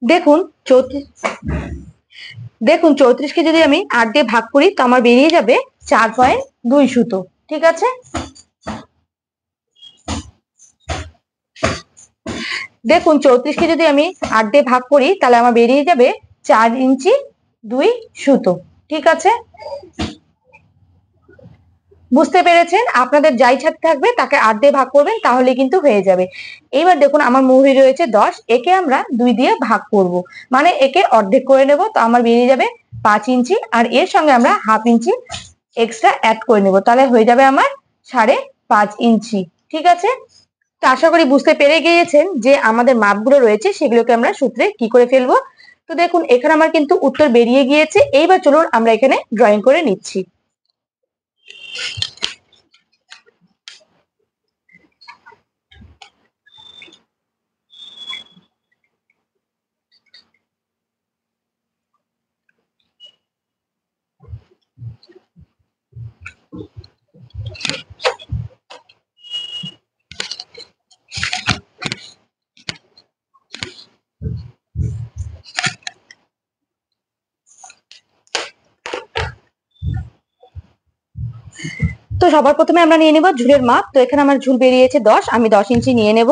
দেখুন 34কে যদি আমি 8 দিয়ে ভাগ করি তো আমার বেরিয়ে যাবে 4.2 সুতো। ঠিক আছে, দেখুন 34কে যদি আমি 8 দিয়ে ভাগ করি তাহলে আমার বেরিয়ে যাবে 4 ইঞ্চি 2 সুতো। ঠিক আছে, বুঝতে পেরেছেন? আপনাদের যাই ছাদ থাকবে তাকে 8 দিয়ে ভাগ করবেন তাহলে কিন্তু হয়ে যাবে। এইবার দেখুন আমার মুহুরি রয়েছে 10, একে আমরা 2 দিয়ে ভাগ করব, মানে একে অর্ধেক করে নেব, তো আমার বেরিয়ে যাবে 5 ইঞ্চি, আর এর সঙ্গে আমরা হাফ ইঞ্চি এক্সট্রা অ্যাড করে নেব, তাহলে হয়ে যাবে আমার 5.5 ইঞ্চি। ঠিক আছে, তো আশা করি বুঝতে পেরে গিয়েছেন যে আমাদের মাপগুলো রয়েছে সেগুলোকে আমরা সূত্রে কি করে ফেলবো। তো দেখুন এখানে আমার কিন্তু উত্তর বেরিয়ে গিয়েছে। এইবার চলুন আমরা এখানে ড্রয়িং করে নিচ্ছি। তো সবার প্রথমে আমরা নিয়ে নেব ঝুলের মাপ। তো এখানে আমার ঝুল বেরিয়েছে 10, আমি 10 ইঞ্চি নিয়ে নেব।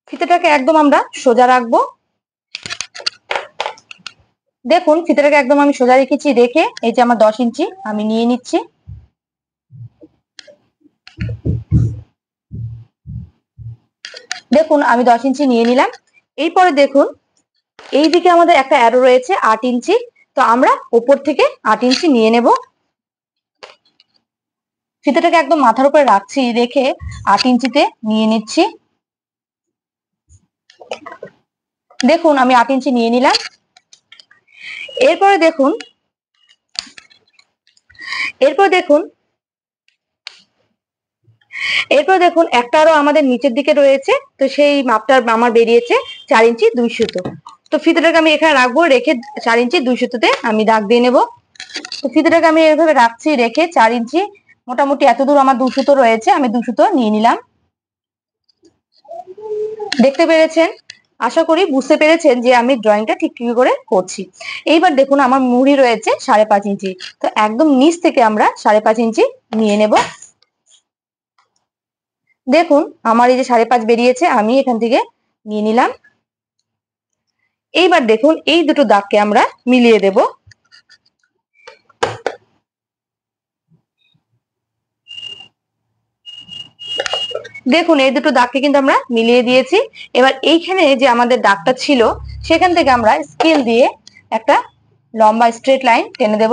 ফিতেটাকে একদম আমরা সোজা রাখবো। দেখুন ফিতেটাকে একদম আমি সোজা রেখেছি, রেখে এই যে আমার 10 ইঞ্চি আমি নিয়ে নিচ্ছি। দেখুন আমি 10 ইঞ্চি নিয়ে নিলাম। এরপরে দেখুন এইদিকে আমাদের একটা অ্যারো রয়েছে 8 ইঞ্চি, তো আমরা উপর থেকে 8 ইঞ্চি নিয়ে নেব। ফিতেটাকে একদম মাথার উপরে রাখছি, রেখে 8 ইঞ্চিতে নিয়ে নিচ্ছি। দেখুন আমি 8 ইঞ্চি নিয়ে নিলাম। এরপরে দেখুন একটা আরো আমাদের নিচের দিকে রয়েছে, তো সেই মাপটা আমার বেরিয়েছে 4 ইঞ্চি 2 সুতো। তো ফিতেটাকে আমি এখানে রাখবো, রেখে 4 ইঞ্চি 2 সুতোতে আমি দাগ দিয়ে নেব। তো ফিতেটাকে আমি এইভাবে রাখছি, রেখে 4 ইঞ্চি মোটামুটি এত দূর আমার 2 সুতো রয়েছে, আমি 2 সুতো নিয়ে নিলাম। দেখতে পেরেছেন? আশা করি বুঝতে পেরেছেন যে আমি ড্রয়িংটা ঠিক কি করে করছি। এইবার দেখুন আমার মুহুরি রয়েছে 5.5 ইঞ্চি, তো একদম নিচ থেকে আমরা 5.5 ইঞ্চি নিয়ে নেব। দেখুন আমার এই যে 5.5 বেরিয়েছে, আমি এখান থেকে নিয়ে নিলাম। এইবার দেখুন এই দুটো দাগকে আমরা মিলিয়ে দেব। দেখুন এই দুটো দাগকে কিন্তু আমরা মিলিয়ে দিয়েছি। এবার এইখানে যে আমাদের দাগটা ছিল সেখান থেকে আমরা স্কেল দিয়ে একটা লম্বা স্ট্রেট লাইন টেনে দেব।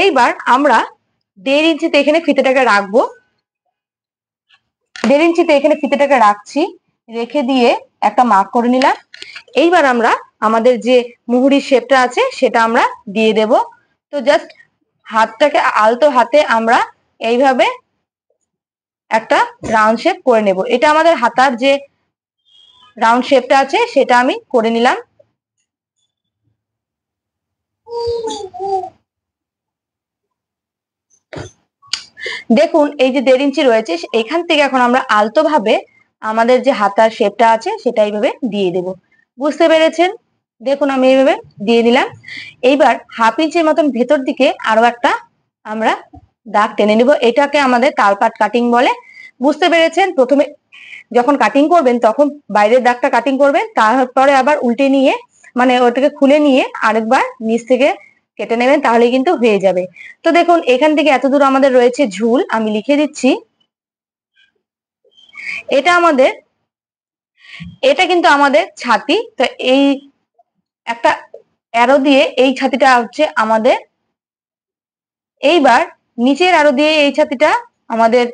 এইবার আমরা 1.5 ইঞ্চিতে এখানে ফিতেটাকে রাখবো। 1.5 ইঞ্চিতে এখানে ফিতেটাকে রাখছি, রেখে দিয়ে একটা মার্ক করে নিলাম। এইবার আমরা আমাদের যে মুহুরির শেপটা আছে সেটা আমরা দিয়ে দেব। তো জাস্ট হাতটাকে আলতো হাতে আমরা এইভাবে একটা রাউন্ড শেপ করে নেব। এটা আমাদের হাতার যে রাউন্ড শেপটা আছে সেটা আমি করে নিলাম। দেখুন এই যে 1.5 ইঞ্চি রয়েছে, এখান থেকে এখন আমরা আলতো ভাবে আমাদের যে হাতার শেপটা আছে সেটা এইভাবে দিয়ে দেব। বুঝতে পেরেছেন? দেখুন আমি এইভাবে দিয়ে দিলাম। এইবার হাফ ইঞ্চির মতন ভেতর দিকে আরো একটা আমরা দাগ টেনে নিব, এটাকে আমাদের তালপাট কাটিং বলে। বুঝতে পেরেছেন? প্রথমে যখন কাটিং করবেন তখন বাইরের দাগটা কাটিং করবেন, তারপরে আবার উল্টে নিয়ে মানে ওটাকে খুলে নিয়ে আরেকবার নিচ থেকে কেটে নেবেন, তাহলে কিন্তু হয়ে যাবে। তো দেখুন এখান থেকে এত দূর আমাদের রয়েছে ঝুল, আমি লিখে দিচ্ছি। এটা কিন্তু আমাদের ছাতি। তো এই একটা অ্যারো দিয়ে এই ছাতিটা হচ্ছে আমাদের। এইবার নিচের অ্যারো দিয়ে এই ছাতিটা আমাদের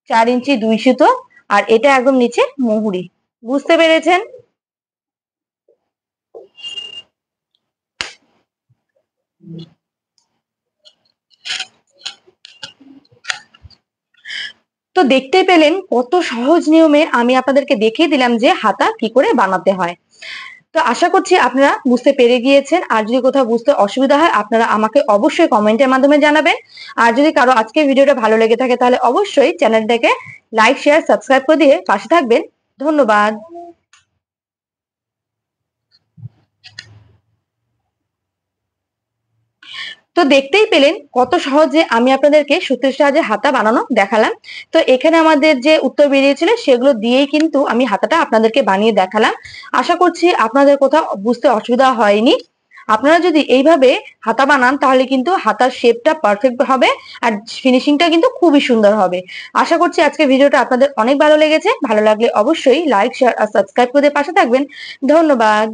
4 ইঞ্চি 2 সুতো, আর এটা একদম নিচে মুহুরি। বুঝতে পেরেছেন? তো দেখতেই পেলেন কত সহজ নিয়মে আমি আপনাদেরকে দেখিয়ে দিলাম যে হাতা কি করে বানাতে হয়। তো আশা করছি আপনারা বুঝতে পেরে গিয়েছেন। আর যদি কোথাও বুঝতে অসুবিধা হয় আপনারা আমাকে অবশ্যই কমেন্টের মাধ্যমে জানাবেন। আর যদি কারো আজকের ভিডিওটা ভালো লেগে থাকে তাহলে অবশ্যই চ্যানেলটাকে লাইক শেয়ার সাবস্ক্রাইব করে দিয়ে পাশে থাকবেন। ধন্যবাদ। তো দেখতেই পেলেন কত সহজে আমি আপনাদেরকে সুতির সাহায্যে হাতা বানানো দেখালাম। তো এখানে আমাদের যে উত্তর বেরিয়েছিল সেগুলো দিয়েই কিন্তু আমি হাতাটা আপনাদেরকে বানিয়ে দেখালাম। আশা করছি আপনাদের কোথাও বুঝতে অসুবিধা হয়নি। আপনারা যদি এইভাবে হাতা বানান তাহলে কিন্তু হাতার শেপটা পারফেক্ট হবে আর ফিনিশিংটা কিন্তু খুবই সুন্দর হবে। আশা করছি আজকের ভিডিওটা আপনাদের অনেক ভালো লেগেছে। ভালো লাগলে অবশ্যই লাইক শেয়ার আর সাবস্ক্রাইব করে পাশে থাকবেন। ধন্যবাদ।